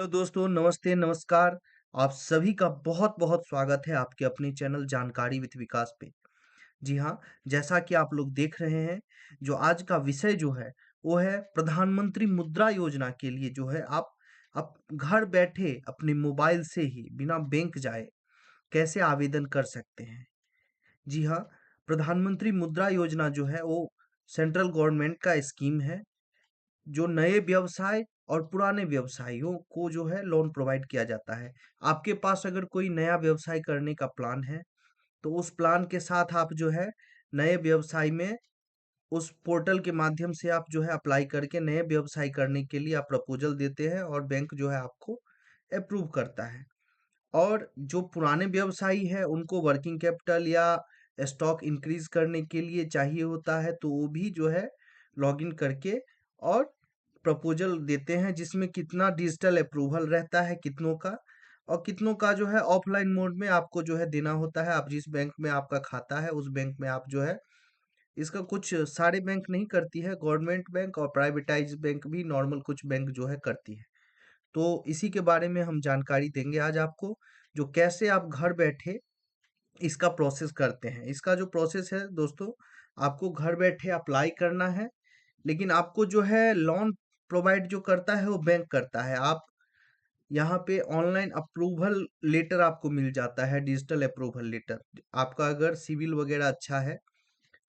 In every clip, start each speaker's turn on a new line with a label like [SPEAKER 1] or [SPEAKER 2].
[SPEAKER 1] Hello दोस्तों, नमस्ते, नमस्कार। आप सभी का बहुत-बहुत स्वागत है आपके अपने चैनल जानकारी विद विकास पे। जी हाँ, जैसा कि आप लोग देख रहे हैं, जो आज का विषय जो है, वो है प्रधानमंत्री मुद्रा योजना के लिए जो है आप घर बैठे अपने मोबाइल से ही बिना बैंक जाए कैसे आवेदन कर सकते हैं। जी हाँ, प्रधानमंत्री मुद्रा योजना जो है वो सेंट्रल गवर्नमेंट का स्कीम है। जो नए व्यवसाय और पुराने व्यवसायियों को जो है लोन प्रोवाइड किया जाता है। आपके पास अगर कोई नया व्यवसाय करने का प्लान है, तो उस प्लान के साथ आप जो है नए व्यवसाय में उस पोर्टल के माध्यम से आप जो है अप्लाई करके नए व्यवसाय करने के लिए आप प्रपोज़ल देते हैं और बैंक जो है आपको अप्रूव करता है। और जो पुराने व्यवसायी हैं उनको वर्किंग कैपिटल या स्टॉक इंक्रीज़ करने के लिए चाहिए होता है, तो वो भी जो है लॉगिन करके और प्रपोज़ल देते हैं जिसमें कितना डिजिटल अप्रूवल रहता है कितनों का और कितनों का जो है ऑफलाइन मोड में आपको जो है देना होता है। आप जिस बैंक में आपका खाता है उस बैंक में आप जो है इसका कुछ सारे बैंक नहीं करती है, गवर्नमेंट बैंक और प्राइवेटाइज्ड बैंक भी नॉर्मल कुछ बैंक जो है करती है। तो इसी के बारे में हम जानकारी देंगे आज आपको, जो कैसे आप घर बैठे इसका प्रोसेस करते हैं। इसका जो प्रोसेस है दोस्तों, आपको घर बैठे अप्लाई करना है, लेकिन आपको जो है लोन प्रोवाइड जो करता है वो बैंक करता है। आप यहाँ पे ऑनलाइन अप्रूवल लेटर आपको मिल जाता है, डिजिटल अप्रूवल लेटर। आपका अगर सिविल वगैरह अच्छा है,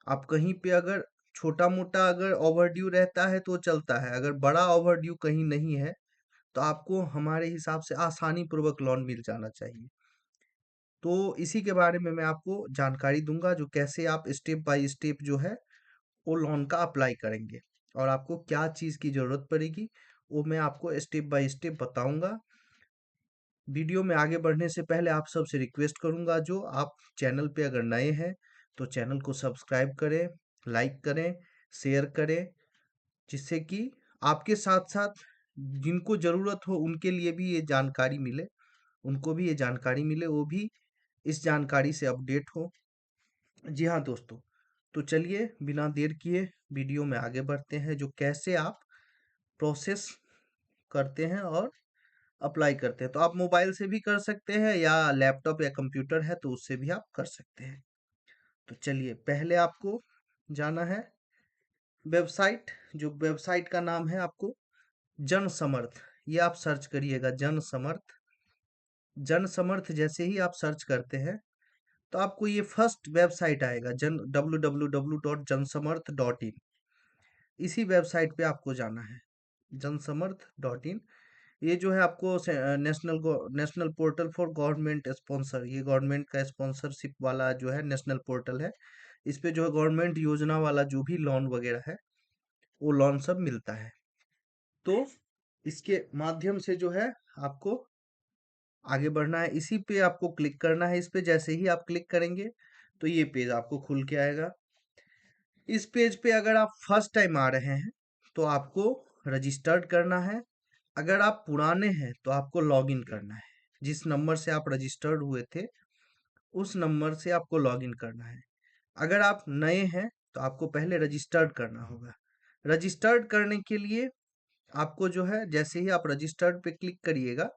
[SPEAKER 1] आप कहीं पे अगर छोटा-मोटा अगर ओवरड्यू रहता है तो चलता है, अगर बड़ा ओवरड्यू कहीं नहीं है, तो आपको हमारे हिसाब से आसानी पूर्वक लोन मिल जाना चाहिए। तो इसी के बारे में मैं आपको जानकारी दूंगा, जो कैसे आप स्टेप बाय स्टेप जो है वो लोन का अप्लाई करेंगे और आपको क्या चीज़ की ज़रूरत पड़ेगी, वो मैं आपको स्टेप बाय स्टेप बताऊंगा। वीडियो में आगे बढ़ने से पहले आप सबसे रिक्वेस्ट करूंगा, जो आप चैनल पे अगर नए हैं तो चैनल को सब्सक्राइब करें, लाइक करें, शेयर करें, जिससे कि आपके साथ साथ जिनको ज़रूरत हो उनके लिए भी ये जानकारी मिले, उनको भी ये जानकारी मिले, वो भी इस जानकारी से अपडेट हो। जी हाँ दोस्तों, तो चलिए बिना देर किए वीडियो में आगे बढ़ते हैं, जो कैसे आप प्रोसेस करते हैं और अप्लाई करते हैं। तो आप मोबाइल से भी कर सकते हैं या लैपटॉप या कंप्यूटर है तो उससे भी आप कर सकते हैं। तो चलिए पहले आपको जाना है वेबसाइट, जो वेबसाइट का नाम है आपको जन समर्थ। ये आप सर्च करिएगा जन समर्थ। जन समर्थ जैसे ही आप सर्च करते हैं तो आपको ये फर्स्ट वेबसाइट आएगा, जन www.jansamarth.in। इसी वेबसाइट पे आपको जाना है, जनसमर्थ.in। ये जो है आपको national portal for government sponsor, ये गवर्नमेंट का स्पॉन्सरशिप वाला जो है नेशनल पोर्टल है। इस पे जो है गवर्नमेंट योजना वाला जो भी लोन वगैरह है वो लोन सब मिलता है। तो इसके माध्यम से जो है आपको आगे बढ़ना है, इसी पे आपको क्लिक करना है। इस पे जैसे ही आप क्लिक करेंगे तो ये पेज आपको खुल के आएगा। इस पेज पे अगर आप फर्स्ट टाइम आ रहे हैं तो आपको रजिस्टर्ड करना है। अगर आप पुराने हैं तो आपको लॉगिन करना है। जिस नंबर से आप रजिस्टर्ड हुए थे उस नंबर से आपको लॉगिन करना है। अगर आप नए हैं तो आपको पहले रजिस्टर्ड करना होगा। रजिस्टर्ड करने के लिए आपको जो है जैसे ही आप रजिस्टर्ड पे क्लिक करिएगा,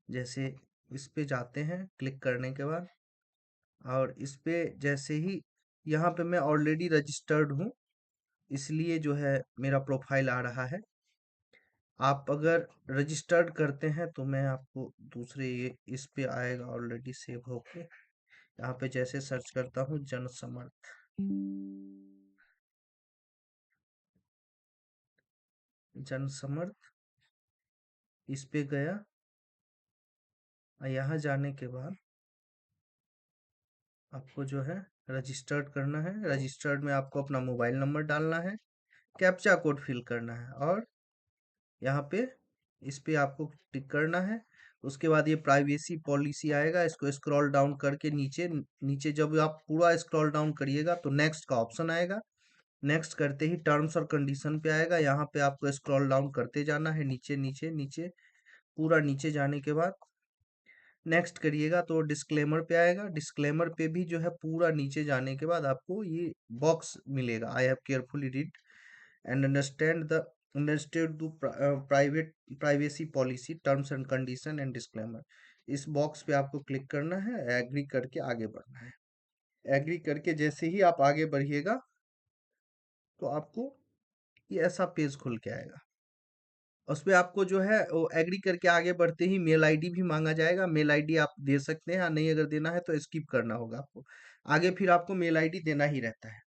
[SPEAKER 1] जैसे इस पे जाते हैं क्लिक करने के बाद, और इस पे जैसे ही यहाँ पे मैं ऑलरेडी रजिस्टर्ड हूँ इसलिए जो है मेरा प्रोफाइल आ रहा है। आप अगर रजिस्टर्ड करते हैं तो मैं आपको दूसरे ये इस पे आएगा ऑलरेडी सेव होके। यहाँ पे जैसे सर्च करता हूँ जन समर्थ, जन समर्थ, इस पे गया और यहाँ जाने के बाद आपको जो है रजिस्टर्ड करना है। रजिस्टर्ड में आपको अपना मोबाइल नंबर डालना है, कैप्चा कोड फिल करना है और यहाँ पे इस पे आपको टिक करना है। उसके बाद ये प्राइवेसी पॉलिसी आएगा, इसको स्क्रॉल डाउन करके नीचे नीचे जब आप पूरा स्क्रॉल डाउन करिएगा तो नेक्स्ट का ऑप्शन आएगा। नेक्स्ट करते ही टर्म्स और कंडीशन पे आएगा, यहाँ पे आपको स्क्रॉल डाउन करते जाना है नीचे नीचे नीचे। पूरा नीचे जाने के बाद नेक्स्ट करिएगा तो डिस्क्लेमर पे आएगा। डिस्क्लेमर पे भी जो है पूरा नीचे जाने के बाद आपको ये बॉक्स मिलेगा, I have carefully read and understand the understand to private privacy policy terms and condition and disclaimer. इस बॉक्स पे आपको क्लिक करना है, एग्री करके आगे बढ़ना है। एग्री करके जैसे ही आप आगे बढ़िएगा तो आपको ये ऐसा पेज खुल के आएगा। उस पे आपको जो है वो एग्री करके आगे बढ़ते ही मेल आईडी भी मांगा जाएगा। मेल आईडी आप दे सकते हैं, या नहीं अगर देना है तो स्किप करना होगा आपको। आगे फिर आपको मेल आईडी देना ही रहता है।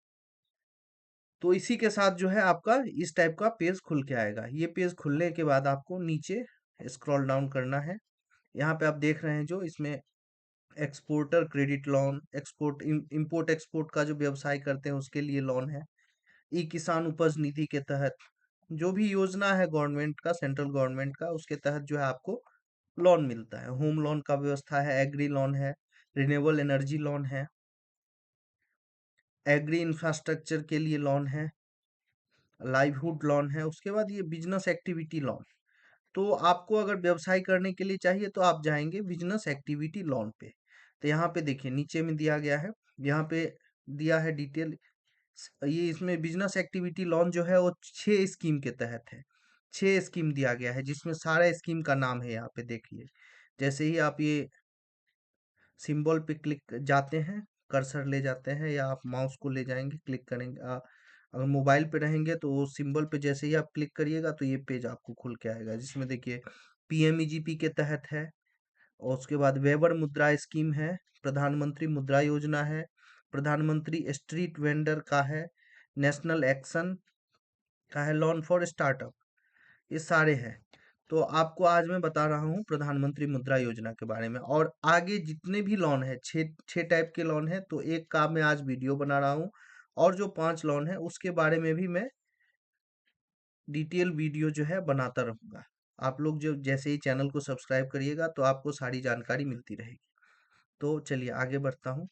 [SPEAKER 1] तो इसी के साथ जो है आपका इस टाइप का पेज खुल के आएगा। ये पेज खुलने के बाद आपको नीचे स्क्रॉल डाउन करना है। यहाँ पे आप देख रहे हैं जो इसमें exporter credit loan, export import export का जो व्यवसाय करते हैं उसके लिए लोन है। ई किसान उपज निधि के तहत जो भी योजना है गवर्नमेंट का, सेंट्रल गवर्नमेंट का, उसके तहत जो है आपको लोन मिलता है। होम लोन का व्यवस्था है, एग्री लोन है, रिन्यूएबल एनर्जी लोन है, एग्री इंफ्रास्ट्रक्चर के लिए लोन है, लाइवहुड लोन है। उसके बाद ये बिजनेस एक्टिविटी लोन। तो आपको अगर व्यवसाय करने के लिए चाहिए तो आप जाएंगे बिजनेस एक्टिविटी लोन पे। तो यहाँ पे देखिए नीचे में दिया गया है, यहाँ पे दिया है डिटेल। ये इसमें बिजनेस एक्टिविटी लोन जो है वो 6 स्कीम के तहत है। 6 स्कीम दिया गया है जिसमें सारा स्कीम का नाम है यहाँ पे देखिए। जैसे ही आप ये सिंबल पे क्लिक जाते हैं, कर्सर ले जाते हैं, या आप माउस को ले जाएंगे क्लिक करेंगे, अगर मोबाइल पे रहेंगे तो वो सिंबल पे जैसे ही आप क्लिक करिएगा तो ये पेज आपको खुल के आएगा, जिसमें देखिए पीएमईजीपी के तहत है, और उसके बाद वेबर मुद्रा स्कीम है, प्रधानमंत्री मुद्रा योजना है, प्रधानमंत्री स्ट्रीट वेंडर का है, नेशनल एक्शन का है, लोन फॉर स्टार्टअप, ये सारे हैं। तो आपको आज मैं बता रहा हूँ प्रधानमंत्री मुद्रा योजना के बारे में। और आगे जितने भी लोन है, छः छः टाइप के लोन है, तो एक का मैं आज वीडियो बना रहा हूँ, और जो 5 लोन है उसके बारे में भी मैं डिटेल वीडियो जो है बनाता रहूँगा। आप लोग जो जैसे ही चैनल को सब्सक्राइब करिएगा तो आपको सारी जानकारी मिलती रहेगी। तो चलिए आगे बढ़ता हूँ।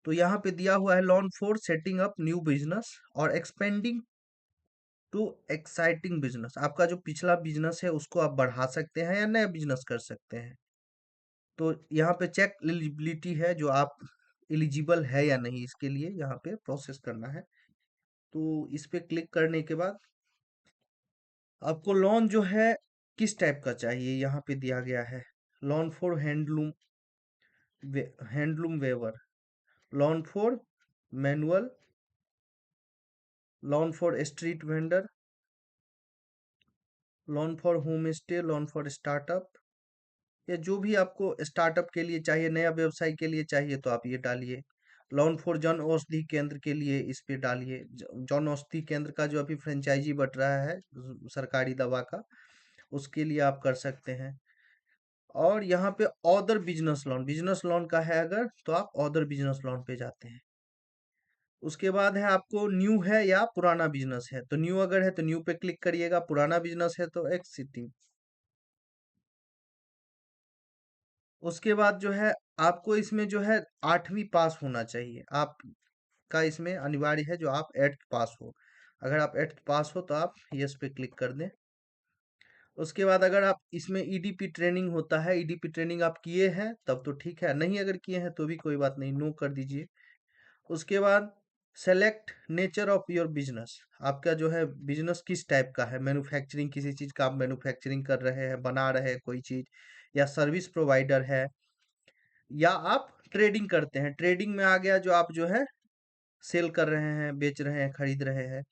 [SPEAKER 1] तो यहाँ पे दिया हुआ है loan for setting up new business और एक्सपेंडिंग टू एक्साइटिंग बिजनेस। आपका जो पिछला बिजनेस है उसको आप बढ़ा सकते हैं या नया बिजनेस कर सकते हैं। तो यहाँ पे चेक एलिजिबिलिटी है, जो आप एलिजिबल है या नहीं, इसके लिए यहाँ पे प्रोसेस करना है। तो इस पे क्लिक करने के बाद आपको लोन जो है किस टाइप का चाहिए यहाँ पे दिया गया है। Loan for handloom weaver, loan for manual, loan for street vendor, loan for home stay, loan for startup, या जो भी आपको स्टार्टअप के लिए चाहिए, नया व्यवसाय के लिए चाहिए तो आप ये डालिए। लोन फॉर जन औषधि केंद्र के लिए इस पे डालिए। जन औषधि केंद्र का जो अभी फ्रेंचाइजी बट रहा है सरकारी दवा का, उसके लिए आप कर सकते हैं। और यहाँ पे अदर बिजनेस लोन का है अगर, तो आप अदर बिजनेस लोन पे जाते हैं। उसके बाद है आपको न्यू है या पुराना बिजनेस है, तो न्यू अगर है तो न्यू पे क्लिक करिएगा, पुराना बिजनेस है तो एक्सिटिंग। उसके बाद जो है आपको इसमें जो है 8वीं पास होना चाहिए। आपका इसमें अनिवार्य है जो आप 8th पास हो। अगर आप 8th पास हो तो आप यस पे क्लिक कर दें। उसके बाद अगर आप इसमें ईडीपी ट्रेनिंग होता है, ईडीपी ट्रेनिंग आप किए हैं तब तो ठीक है, नहीं अगर किए हैं तो भी कोई बात नहीं, नो कर दीजिए। उसके बाद select nature of your business. आपका जो है बिजनेस किस टाइप का है, मैन्युफैक्चरिंग, किसी चीज का आप मैन्युफैक्चरिंग कर रहे हैं, बना रहे हैं कोई चीज, या सर्विस प्रोवाइडर है, या आप ट्रेडिंग करते हैं। ट्रेडिंग में आ गया जो आप जो है सेल कर रहे हैं, बेच रहे हैं, खरीद रहे हैं,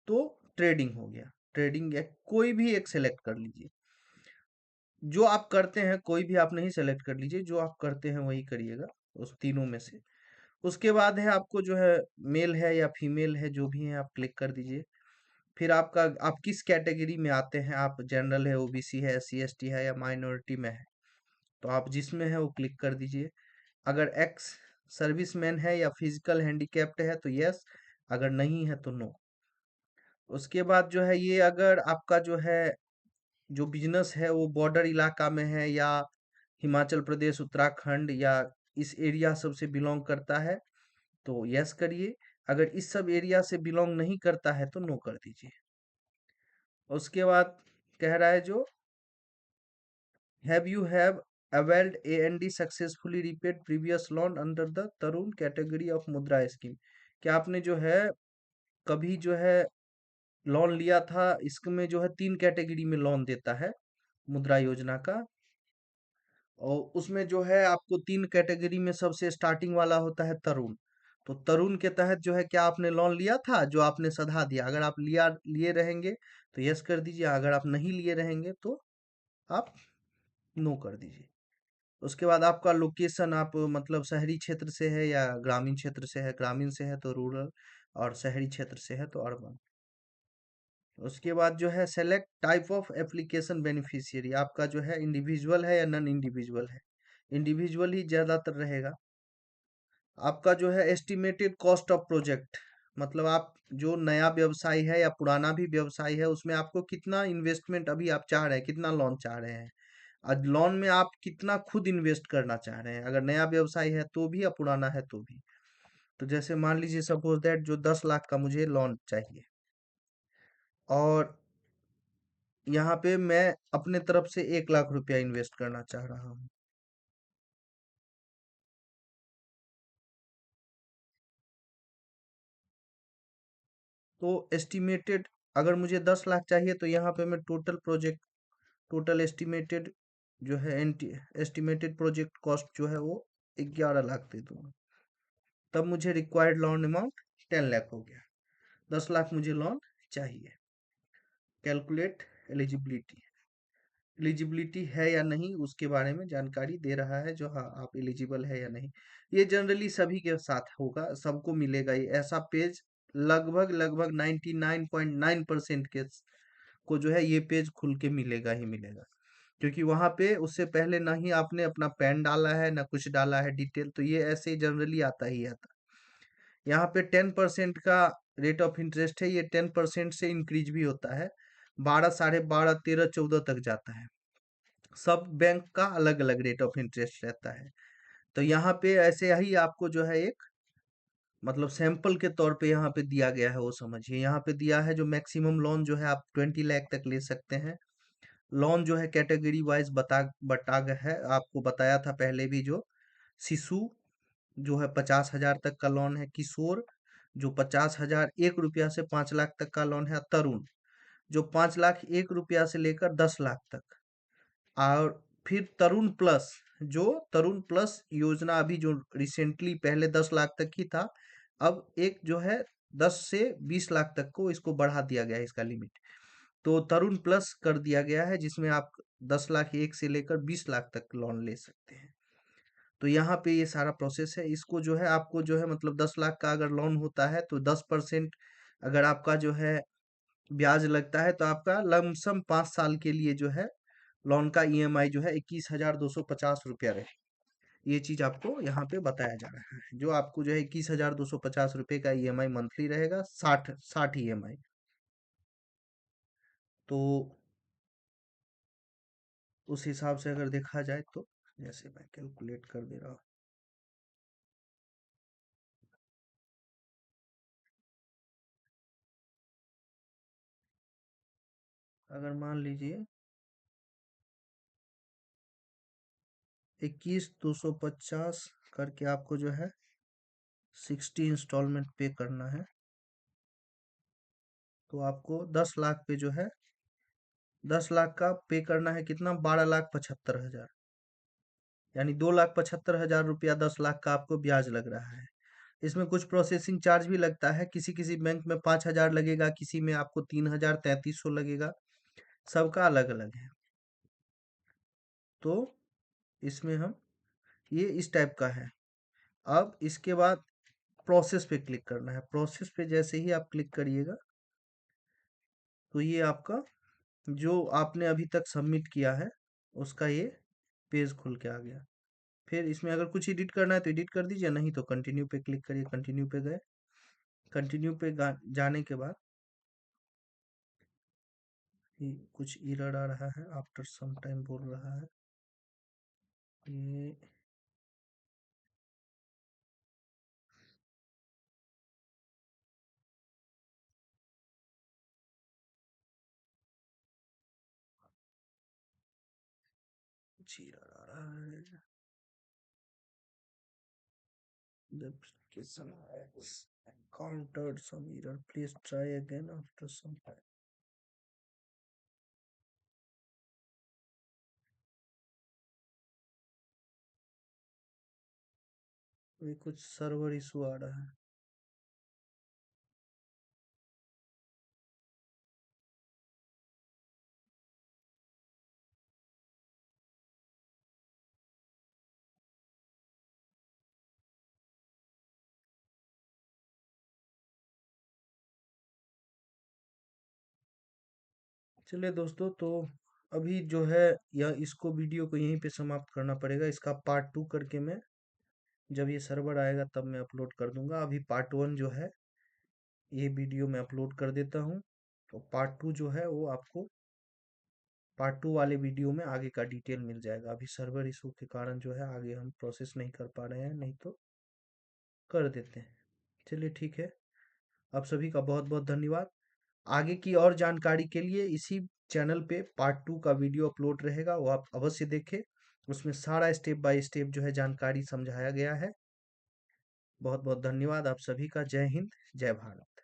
[SPEAKER 1] तो ट्रेडिंग हो गया। ट्रेडिंग या कोई भी एक सेलेक्ट कर लीजिए। जो आप करते हैं कोई भी आप नहीं सेलेक्ट कर लीजिए, जो आप करते हैं वही करिएगा उस तीनों में से। उसके बाद है आपको जो है मेल है या फीमेल है, जो भी है आप क्लिक कर दीजिए। फिर आपका आप किस कैटेगरी में आते हैं, आप जनरल है, ओबीसी है, एससी एसटी है, या माइनॉरिटी में है, तो आप जिसमें है वो क्लिक कर दीजिए। अगर एक्स सर्विसमैन है या फिजिकल हैंडीकैप्ड है तो यस, अगर नहीं है तो नो। उसके बाद जो है ये अगर आपका जो है जो बिजनेस है वो बॉर्डर इलाका में है, या हिमाचल प्रदेश, उत्तराखंड, या इस एरिया सब से बिलोंग करता है तो यस करिए। अगर इस सब एरिया से बिलोंग नहीं करता है तो नो कर दीजिए। उसके बाद कह रहा है जो have availed AND successfully repaid previous loan under the Tarun category of मुद्रा स्कीम। क्या आपने जो है कभी जो है लोन लिया था, इसमें जो है 3 कैटेगरी में लोन देता है मुद्रा योजना का। और उसमें जो है आपको 3 कैटेगरी में सबसे स्टार्टिंग वाला होता है तरुण। तो तरुण के तहत जो है, क्या आपने लोन लिया था जो आपने सधा दिया? अगर आप लिए रहेंगे तो यस कर दीजिए, अगर आप नहीं लिए रहेंगे तो आप नो कर दीजिए। उसके बाद आपका लोकेशन, आप मतलब शहरी क्षेत्र से है या ग्रामीण क्षेत्र से है? ग्रामीण से है तो रूरल, और शहरी क्षेत्र से है तो अर्बन। उसके बाद जो है select type of application beneficiary, आपका जो है इंडिविजुअल है या नॉन इंडिविजुअल है? इंडिविजुअल ही ज्यादातर रहेगा। आपका जो है एस्टिमेटेड कॉस्ट ऑफ प्रोजेक्ट, मतलब आप जो नया व्यवसाय है या पुराना भी व्यवसाय है, उसमें आपको कितना इन्वेस्टमेंट अभी आप चाह रहे हैं, कितना लोन चाह रहे हैं? आज लोन में आप कितना खुद इन्वेस्ट करना चाह रहे हैं, अगर नया व्यवसाय है तो भी या पुराना है तो भी? तो जैसे मान लीजिए सपोज दैट जो 10 लाख का मुझे लोन चाहिए, और यहाँ पे मैं अपने तरफ से 1 लाख रुपया इन्वेस्ट करना चाह रहा हूँ। तो एस्टिमेटेड, अगर मुझे 10 लाख चाहिए तो यहाँ पे मैं टोटल एस्टिमेटेड जो है एस्टिमेटेड प्रोजेक्ट कॉस्ट जो है वो 11 लाख दे दूंगा। तब मुझे रिक्वायर्ड लोन अमाउंट 10 लाख हो गया। 10 लाख मुझे लोन चाहिए। कैलकुलेट एलिजिबिलिटी, एलिजिबिलिटी है या नहीं उसके बारे में जानकारी दे रहा है, जो हाँ आप एलिजिबल है या नहीं। ये जनरली सभी के साथ होगा, सबको मिलेगा ये ऐसा पेज। लगभग लगभग 99.9% के को जो है ये पेज खुल के मिलेगा ही मिलेगा। क्योंकि वहां पे उससे पहले ना ही आपने अपना पैन डाला है ना कुछ डाला है डिटेल, तो ये ऐसे जनरली आता ही आता। यहाँ पे 10% का रेट ऑफ इंटरेस्ट है, ये 10% से इंक्रीज भी होता है। 12, 12.5, 13, 14 तक जाता है। सब बैंक का अलग अलग रेट ऑफ इंटरेस्ट रहता है। तो यहाँ पे ऐसे ही आपको जो है एक मतलब सैंपल के तौर पे यहाँ पे दिया गया है, वो समझिए। यहाँ पे दिया है जो मैक्सिमम लोन जो है आप 20 लाख तक ले सकते हैं। लोन जो है कैटेगरी वाइज बटा गया है, आपको बताया था पहले भी। जो शिशु जो है 50 हजार तक का लोन है। किशोर जो 50 हजार 1 रुपया से 5 लाख तक का लोन है। तरुण जो 5 लाख 1 रुपया से लेकर 10 लाख तक। और फिर तरुण प्लस योजना अभी जो रिसेंटली पहले 10 लाख तक ही था, अब एक जो है 10 से 20 लाख तक को इसको बढ़ा दिया गया है, इसका लिमिट। तो तरुण प्लस कर दिया गया है, जिसमें आप 10 लाख एक से लेकर 20 लाख तक लोन ले सकते हैं। तो यहाँ पे ये सारा प्रोसेस है। इसको जो है आपको जो है मतलब 10 लाख का अगर लोन होता है तो 10% अगर आपका जो है ब्याज लगता है, तो आपका लमसम 5 साल के लिए जो है लोन का ईएमआई जो है 21,250 रुपया रहे। ये चीज आपको यहाँ पे बताया जा रहा है, जो आपको जो है 21,250 रुपये का ईएमआई मंथली रहेगा, 60 ईएमआई। तो उस हिसाब से अगर देखा जाए तो, जैसे मैं कैलकुलेट कर दे रहा हूँ। अगर मान लीजिए 21,250 करके आपको जो है 60 इंस्टॉलमेंट पे करना है, तो आपको 10 लाख पे जो है 10 लाख का पे करना है कितना? 12,75,000। यानी 2,75,000 रुपया 10 लाख का आपको ब्याज लग रहा है। इसमें कुछ प्रोसेसिंग चार्ज भी लगता है, किसी किसी बैंक में 5,000 लगेगा, किसी में आपको 3,000 3300 लगेगा। सबका अलग अलग है। तो इसमें हम ये इस टाइप का है। अब इसके बाद प्रोसेस पे क्लिक करना है। प्रोसेस पे जैसे ही आप क्लिक करिएगा, तो ये आपका जो आपने अभी तक सबमिट किया है उसका ये पेज खुल के आ गया। फिर इसमें अगर कुछ एडिट करना है तो एडिट कर दीजिए, नहीं तो कंटिन्यू पे क्लिक करिए। कंटिन्यू पे गए, कंटिन्यू पे जाने के बाद ये कुछ एरर आ रहा है, आफ्टर सम टाइम बोल रहा है। ये कुछ एरर आ रहा है। एप्लीकेशन है encountered some error, please try again after some time। ये कुछ सर्वर इशू आ रहा है। चलिए दोस्तों, तो अभी जो है यह इसको वीडियो को यहीं पे समाप्त करना पड़ेगा। इसका पार्ट 2 करके मैं जब ये सर्वर आएगा तब मैं अपलोड कर दूंगा। अभी पार्ट 1 जो है ये वीडियो मैं अपलोड कर देता हूँ, तो पार्ट 2 जो है वो आपको पार्ट 2 वाले वीडियो में आगे का डिटेल मिल जाएगा। अभी सर्वर इशू के कारण जो है आगे हम प्रोसेस नहीं कर पा रहे हैं, नहीं तो कर देते हैं। चलिए ठीक है, आप सभी का बहुत बहुत धन्यवाद। आगे की और जानकारी के लिए इसी चैनल पे पार्ट 2 का वीडियो अपलोड रहेगा, वो आप अवश्य देखें। उसमें सारा स्टेप बाय स्टेप जो है जानकारी समझाया गया है। बहुत बहुत धन्यवाद आप सभी का। जय हिंद, जय भारत।